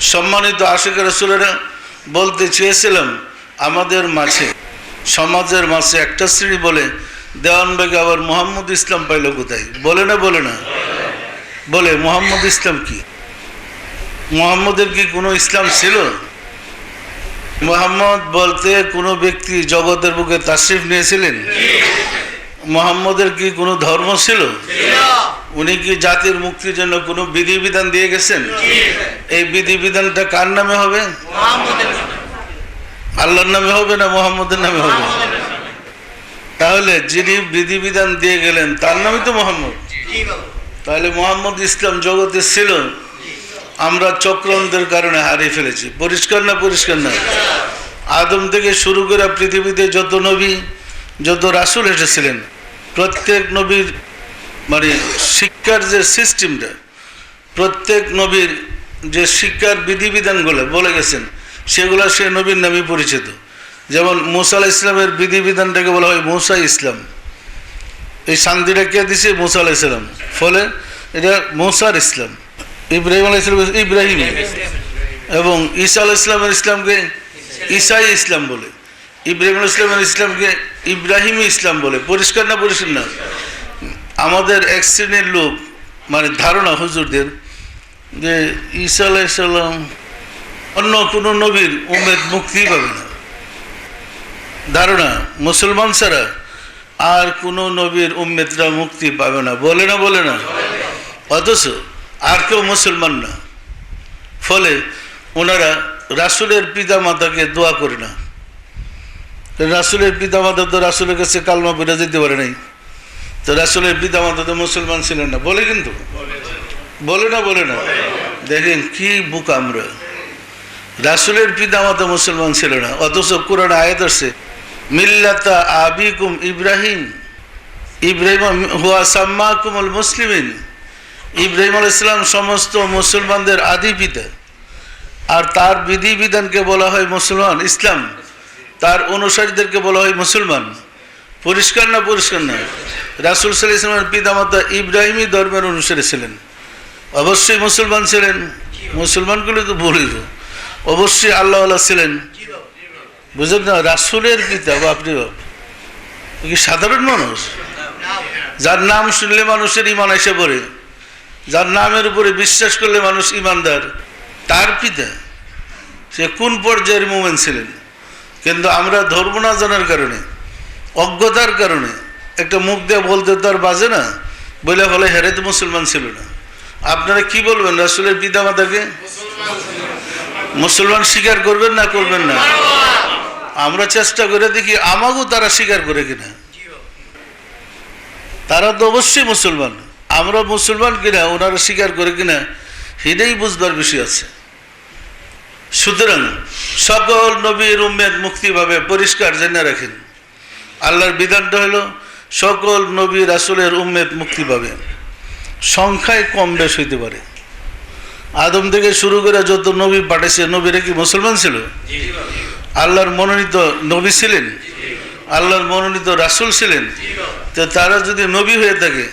সম্মানিত আশিক রাসূলেরা বলতে চেয়েছিলাম, আমাদের মাঝে সমাজের মাঝে একটা শ্রেণী বলে দেওয়ানবাগে আবার মোহাম্মদ ইসলাম পাইল কোথায়? বলে না বলে মোহাম্মদ ইসলাম কি? মোহাম্মদের কি কোনো ইসলাম ছিল? মোহাম্মদ বলতে কোনো ব্যক্তি জগতের বুকে তাশরিফ নিয়েছিলেন? মোহাম্মদের কি কোনো ধর্ম ছিল? উনি কি জাতির মুক্তির জন্য কোনো বিধিবিধান দিয়ে গেছেন? এই বিধিবিধানটা কার নামে হবে? আল্লাহর নামে হবে না মোহাম্মদের নামে হবে? তাহলে যিনি বিধিবিধান দিয়ে গেলেন তার নামই তো মোহাম্মদ। তাহলে মোহাম্মদ ইসলাম জগতে ছিল, আমরা চক্রান্তের কারণে হারিয়ে ফেলেছি। পরিষ্কার না? পরিষ্কার না? আদম থেকে শুরু করে পৃথিবীতে যত নবী যত রাসূল এসেছিলেন, প্রত্যেক নবীর মানে শিক্ষার যে সিস্টেমটা, প্রত্যেক নবীর যে শিক্ষার বিধিবিধানগুলো বলে গেছেন, সেগুলো সে নবীর নামে পরিচিত। যেমন মুসা আলাইহিস সালামের বিধিবিধানটাকে বলা হয় মুসা ইসলাম। এই শান্তিটা কে দিছে? মুসা আলাইহিস সালাম। ফলে এটা মুসার ইসলাম। ইব্রাহিম আলাইহিস সালাম ইব্রাহিম, এবং ঈসা আলাইহিস সালামের ইসলামকে ঈসাই ইসলাম বলে, ইব্রাহিম আলাইহিস সালামের ইসলামকে ইব্রাহিমী ইসলাম বলে। পরিষ্কার না? পরিষ্কার না? আমাদের এক শ্রেণীর লোক মানে ধারণা হুজুরদের যে ঈসা আলাইহিস সালাম অন্য কোনো নবীর উম্মত মুক্তি পাবে না। ধারণা মুসলমান ছাড়া আর কোনো নবীর উম্মতরা মুক্তি পাবে না। বলে না? অথচ আর কেউ মুসলমান না। ফলে ওনারা রাসূলের পিতা মাতাকে দোয়া করে না। রাসূলের পিতা মাতা তো রাসূলের কাছে কালমা পড়ে যেতে পারে নাই, তো রাসূলের পিতা মাতা তো মুসলমান ছিলেন না। বলে কিন্তু বলে না? দেখেন কি বুক আমরা। রাসূলের পিতা মাতা মুসলমান ছিল না, অথচ কোরআন আয়াত আছে মিল্লাতা আবিকুম ইব্রাহিম হুয়া সাম্মাকুমুল মুসলিমিন। ইব্রাহিম আলাইহিস সালাম সমস্ত মুসলমানদের আদি পিতা, আর তার বিধিবিধানকে বলা হয় মুসলমান ইসলাম, তার অনুসারীদেরকে বলা হয় মুসলমান। পরিষ্কার না? পরিষ্কার না? রাসূল সাল্লাল্লাহু আলাইহি ওয়াসাল্লামের পিতামাতা ইব্রাহিমী ধর্মের অনুসারী ছিলেন, অবশ্যই মুসলমান ছিলেন। মুসলমানগুলো তো বলিল অবশ্যই আল্লাহওয়ালা ছিলেন। বুঝলেন না? রাসূলের পিতা, বাপরে বাপ, কি সাধারণ মানুষ? যার নাম শুনলে মানুষের ইমান এসে পড়ে, যার নামের উপরে বিশ্বাস করলে মানুষ ইমানদার, তার পিতা সে কোন পর্যায়ের মুমিন ছিলেন? কিন্তু আমরা ধর্ম না জানার কারণে, অজ্ঞতার কারণে একটা মুখ দিয়ে বলতে তো আর বাজে না, বলে ফলে হেরে তো মুসলমান ছিল না। আপনারা কি বলবেন? রাসূলের পিতা মাতাকে মুসলমান স্বীকার করবেন না করবেন না? আমরা চেষ্টা করে দেখি আমাকেও তারা স্বীকার করে কিনা। তারা তো অবশ্যই মুসলমান, আমরা মুসলমান কিনা ওনারা স্বীকার করে কিনা সেটাই বুঝবার বিষয় আছে। সুতরাং সকল নবীর উম্মত মুক্তি পাবে, পরিষ্কার জেনে রাখেন। আল্লাহর বিধানটা হলো সকল নবী রাসূলের উম্মত মুক্তি পাবে। সংখ্যায় কম বেশ হইতে পারে। আদম থেকে শুরু করে যত নবী পাঠিয়েছে, নবীরা কি মুসলমান ছিল? আল্লাহর মনোনীত নবী ছিলেন, আল্লাহর মনোনীত রাসূল ছিলেন। তো তারা যদি নবী হয়ে থাকে,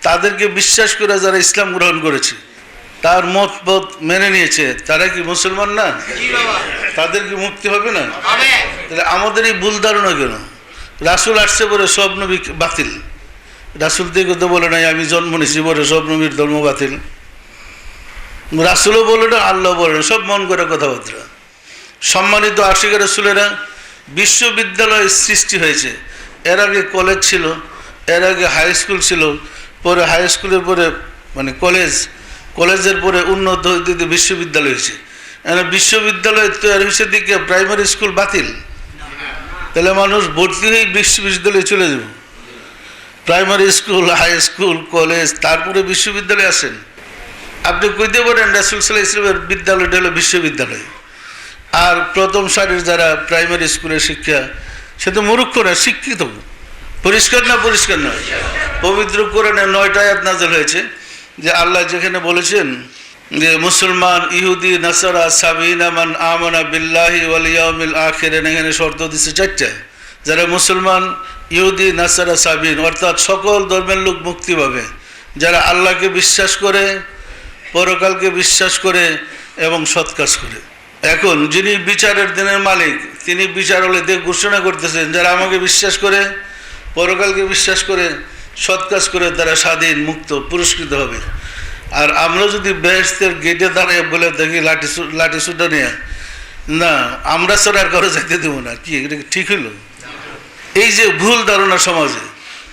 তাদেরকে বিশ্বাস করে যারা ইসলাম গ্রহণ করেছে, তার মত পথ মেনে নিয়েছে, তারা কি মুসলমান না? তাদের কি মুক্তি হবে না? তাহলে আমাদের এই ভুল ধারণা কেন? রাসূল আসছে বলে সব নবী বাতিল। রাসূল থেকে তো বলে নাই আমি জন্ম নিয়েছি বলে সব নবীর ধর্ম বাতিল। রাসূলও বলে না, আল্লাহ বলে না, সব মন করে কথাবার্তা। সম্মানিত আশিক রাসূলেরা, বিশ্ববিদ্যালয় সৃষ্টি হয়েছে। এর আগে কলেজ ছিল, এর আগে হাই স্কুল ছিল, পরে হাই স্কুলের পরে মানে কলেজের পরে উন্নত হইতে বিশ্ববিদ্যালয় হয়েছে। বিশ্ববিদ্যালয় তৈরি হয়েছে দিকে প্রাইমারি স্কুল বাতিল। তাহলে মানুষ ভর্তি হয়ে বিশ্ববিদ্যালয়ে চলে যাব। Primary school, high school, college, তারপরে বিশ্ববিদ্যালয়ে আসেন। আপনি কইতে পারেন রাসূল সাল্লাল্লাহু আলাইহি ওয়াসাল্লামের বিদ্যালয়টা হলো বিশ্ববিদ্যালয়, আর প্রথম সারির যারা প্রাইমারি স্কুলের শিক্ষা, সে তো মূর্খ না, শিক্ষিত। পরিষ্কার না? পরিষ্কার না? পবিত্র কোরআনে 9টা আয়াত নাযিল হয়েছে যে আল্লাহ যেখানে বলেছেন যে মুসলমান, ইহুদি, নাসারা, সাবিনা মান আমানা বিল্লাহি ওয়াল ইয়াউমিল আখির, এখানে শর্ত দিচ্ছে 4টা। যারা মুসলমান, ইহুদি, নাসারা, সাবিন অর্থাৎ সকল ধর্মের লোক মুক্তি পাবে। যারা আল্লাহকে বিশ্বাস করে, পরকালকে বিশ্বাস করে এবং সৎ কাজ করে। এখন যিনি বিচারের দিনের মালিক, তিনি বিচার হলে দিয়ে ঘোষণা করতেছেন যারা আমাকে বিশ্বাস করে, পরকালকে বিশ্বাস করে, সৎ কাজ করে, তারা স্বাধীন মুক্ত পুরস্কৃত হবে। আর আমরা যদি বেহেশতের গেটে দাঁড়িয়ে বলে দেখি লাঠি সুটা নিয়ে, না আমরা ছাড়া আর কারো যাইতে দেবো না, কি এটা ঠিক হইল? এই যে ভুল ধারণা সমাজে,